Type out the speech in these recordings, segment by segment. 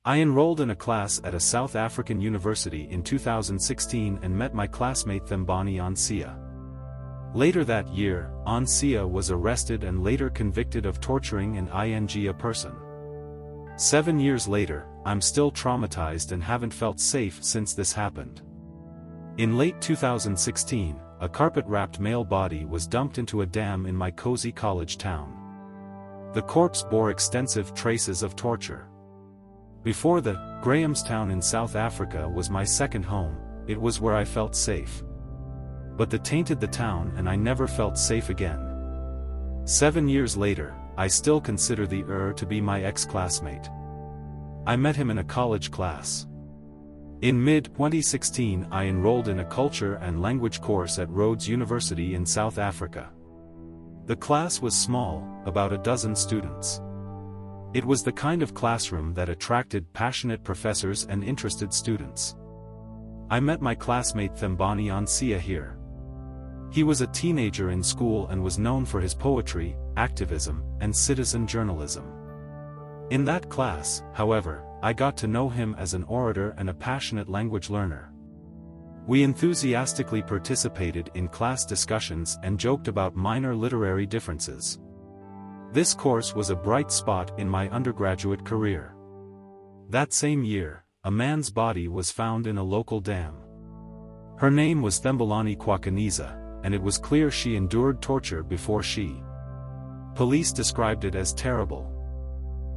I enrolled in a class at a South African university in 2016 and met my classmate Thembani Onceya. Later that year, Onceya was arrested and later convicted of torturing a person. 7 years later, I'm still traumatized and haven't felt safe since this happened. In late 2016, a carpet-wrapped male body was dumped into a dam in my cozy college town. The corpse bore extensive traces of torture. Before that, Grahamstown in South Africa was my second home. It was where I felt safe. But the tainted the town and I never felt safe again. 7 years later, I still consider the to be my ex-classmate. I met him in a college class. In mid-2016 I enrolled in a culture and language course at Rhodes University in South Africa. The class was small, about a dozen students. It was the kind of classroom that attracted passionate professors and interested students. I met my classmate Thembani Onceya here. He was a teenager in school and was known for his poetry, activism, and citizen journalism. In that class, however, I got to know him as an orator and a passionate language learner. We enthusiastically participated in class discussions and joked about minor literary differences. This course was a bright spot in my undergraduate career. That same year, a man's body was found in a local dam. Her name was Thembelani Qwakanisa, and it was clear she endured torture before she. Police described it as terrible.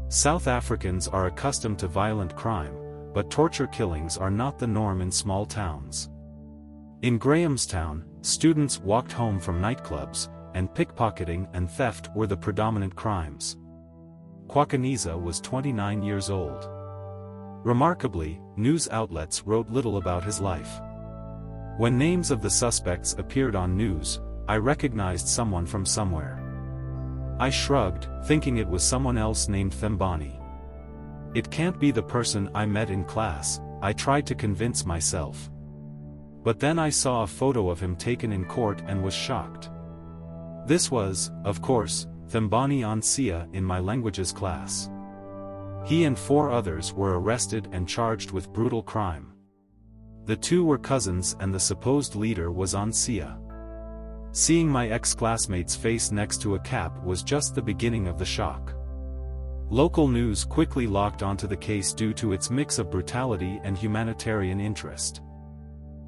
South Africans are accustomed to violent crime, but torture killings are not the norm in small towns. In Grahamstown, students walked home from nightclubs, and pickpocketing and theft were the predominant crimes. Qwakanisa was 29 years old. Remarkably, news outlets wrote little about his life. When names of the suspects appeared on news, I recognized someone from somewhere. I shrugged, thinking it was someone else named Thembani. It can't be the person I met in class, I tried to convince myself. But then I saw a photo of him taken in court and was shocked. This was, of course, Thembani Onceya in my languages class. He and 4 others were arrested and charged with brutal crime. The 2 were cousins and the supposed leader was Onceya. Seeing my ex-classmate's face next to a cap was just the beginning of the shock. Local news quickly locked onto the case due to its mix of brutality and humanitarian interest.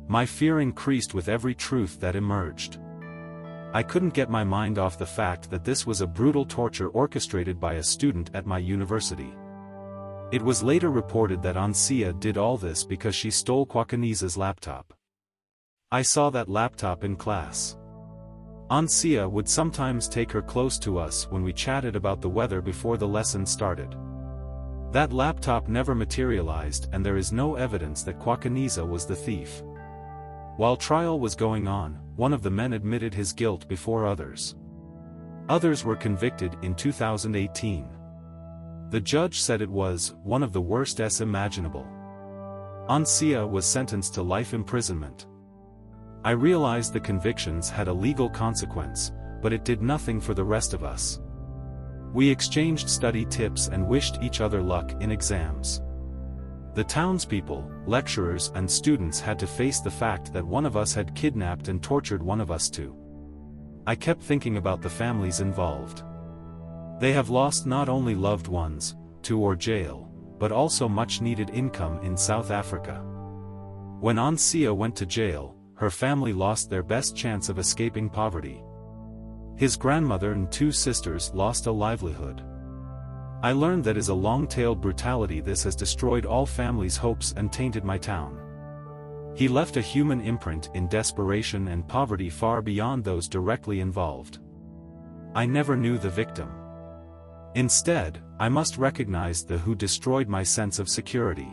My fear increased with every truth that emerged. I couldn't get my mind off the fact that this was a brutal torture orchestrated by a student at my university. It was later reported that Onceya did all this because she stole Qwakanisa's laptop. I saw that laptop in class. Onceya would sometimes take her close to us when we chatted about the weather before the lesson started. That laptop never materialized and there is no evidence that Qwakanisa was the thief. While trial was going on, one of the men admitted his guilt before others. Others were convicted in 2018. The judge said it was one of the worst imaginable. Onceya was sentenced to life imprisonment. I realized the convictions had a legal consequence, but it did nothing for the rest of us. We exchanged study tips and wished each other luck in exams. The townspeople, lecturers and students had to face the fact that one of us had kidnapped and tortured one of us too. I kept thinking about the families involved. They have lost not only loved ones, to jail, but also much-needed income in South Africa. When Onceya went to jail, her family lost their best chance of escaping poverty. His grandmother and 2 sisters lost a livelihood. I learned that as a long-tailed brutality this has destroyed all families' hopes and tainted my town. He left a human imprint in desperation and poverty far beyond those directly involved. I never knew the victim. Instead, I must recognize the who destroyed my sense of security.